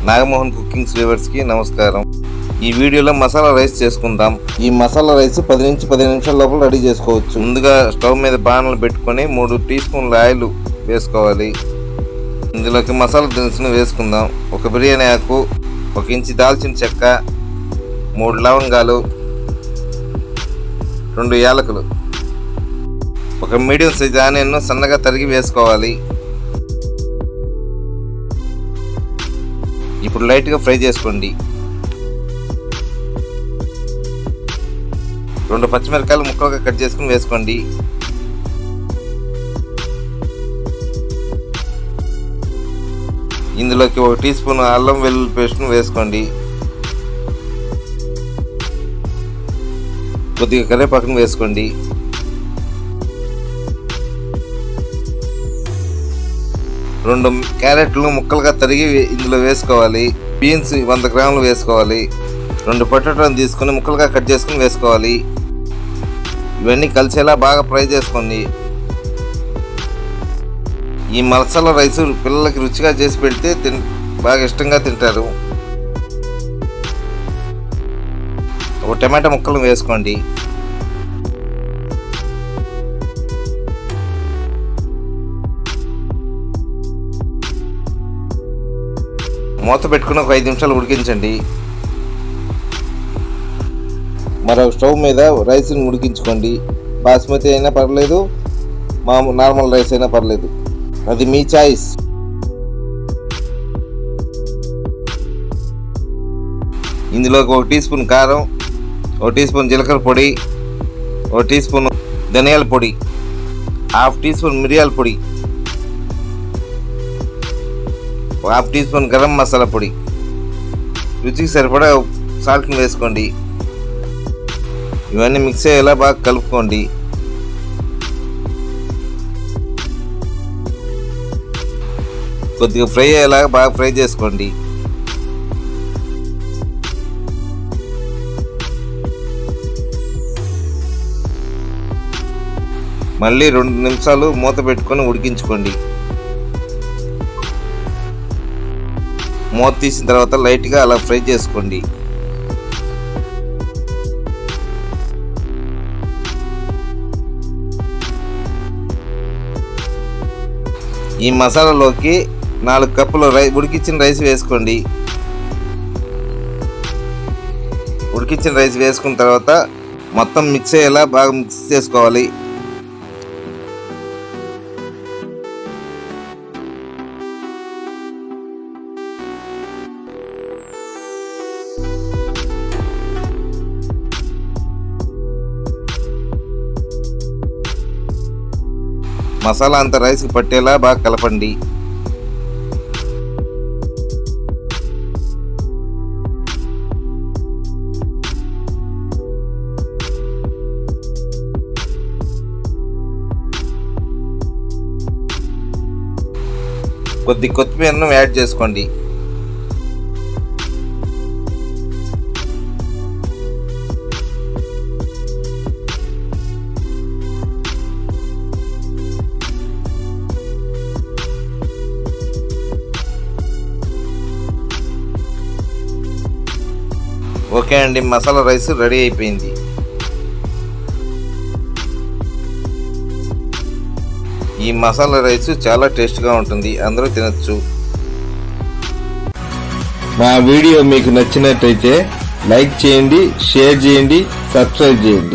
Nagamohan cooking flavours కి నమస్కారం. ఈ వీడియోలో మసాలా రైస్ చేసుకుందాం. ఈ మసాలా రైస్ 10 నుంచి 15 నిమిషాల లోపల రెడీ చేసుకోవచ్చు. ముందుగా స్టవ్ మీద బాణలు పెట్టుకొని 3 టీ స్పూన్ల ఆయిల్ వేసుకోవాలి. ఇందులోకి మసాలా దినుసులు వేసుకుందాం. ఒక బిర్యానీ ఆకు, 1 ఇంచు దాల్చిన చెక్క, 3 లవంగాలు, 2 యాలకులు, ఒక మీడియం సైజ్ ఆనియన్ సన్నగా తరిగి వేసుకోవాలి. ఇప్పుడు లైట్గా ఫ్రై చేసుకోండి. 2 పచ్చిమిరపకాయలు ముక్కలుగా కట్ చేసుకుని వేసుకోండి. ఇందులోకి 1 టీ స్పూన్ అల్లం వెల్లుల్లి పేస్ట్ను వేసుకోండి. కొద్దిగా కరివేపాకును వేసుకోండి. రెండు క్యారెట్లు ముక్కలుగా తరిగి ఇందులో వేసుకోవాలి. బీన్స్ 100 గ్రాములు వేసుకోవాలి. 2 పొటాటోలు తీసుకుని ముక్కలుగా కట్ చేసుకుని వేసుకోవాలి. ఇవన్నీ కలిసేలా బాగా ఫ్రై చేసుకోండి. ఈ మసాలా రైస్ పిల్లలకి రుచిగా చేసి పెడితే బాగా ఇష్టంగా తింటారు. ఒక టమాటా ముక్కలు వేసుకోండి. మూత పెట్టుకుని ఒక 5 నిమిషాలు ఉడికించండి. మరొక స్టవ్ మీద రైస్ని ఉడికించుకోండి. బాస్మతి అయినా పర్లేదు, నార్మల్ రైస్ అయినా పర్లేదు, అది మీ చాయిస్. ఇందులోకి 1 టీ స్పూన్ కారం, 1 టీ స్పూన్ జీలకర్ర పొడి, 1 టీ స్పూన్ ధనియాల పొడి, 1/2 టీ స్పూన్ మిరియాల పొడి, 1/2 టీ స్పూన్ గరం మసాలా పొడి, రుచికి సరిపడా సాల్ట్ని వేసుకోండి. ఇవన్నీ మిక్స్ అయ్యేలా బాగా కలుపుకోండి. కొద్దిగా ఫ్రై అయ్యేలా బాగా ఫ్రై చేసుకోండి. మళ్ళీ 2 నిమిషాలు మూత పెట్టుకొని ఉడికించుకోండి. మూత తీసిన తర్వాత లైట్గా అలా ఫ్రై చేసుకోండి. ఈ మసాలాలోకి 4 కప్పులు ఉడికించిన రైస్ వేసుకోండి. ఉడికించిన రైస్ వేసుకున్న తర్వాత మొత్తం మిక్స్ అయ్యేలా బాగా మిక్స్ చేసుకోవాలి. మసాలా అంతా రైస్కి పట్టేలా బాగా కలపండి. కొద్ది కొత్తిమీరను యాడ్ చేసుకోండి. ఓకే అండి, మసాలా రైస్ రెడీ అయిపోయింది. ఈ మసాలా రైస్ చాలా టేస్ట్గా ఉంటుంది, అందరూ తినచ్చు. మా వీడియో మీకు నచ్చినట్టయితే లైక్ చేయండి, షేర్ చేయండి, సబ్స్క్రైబ్ చేయండి.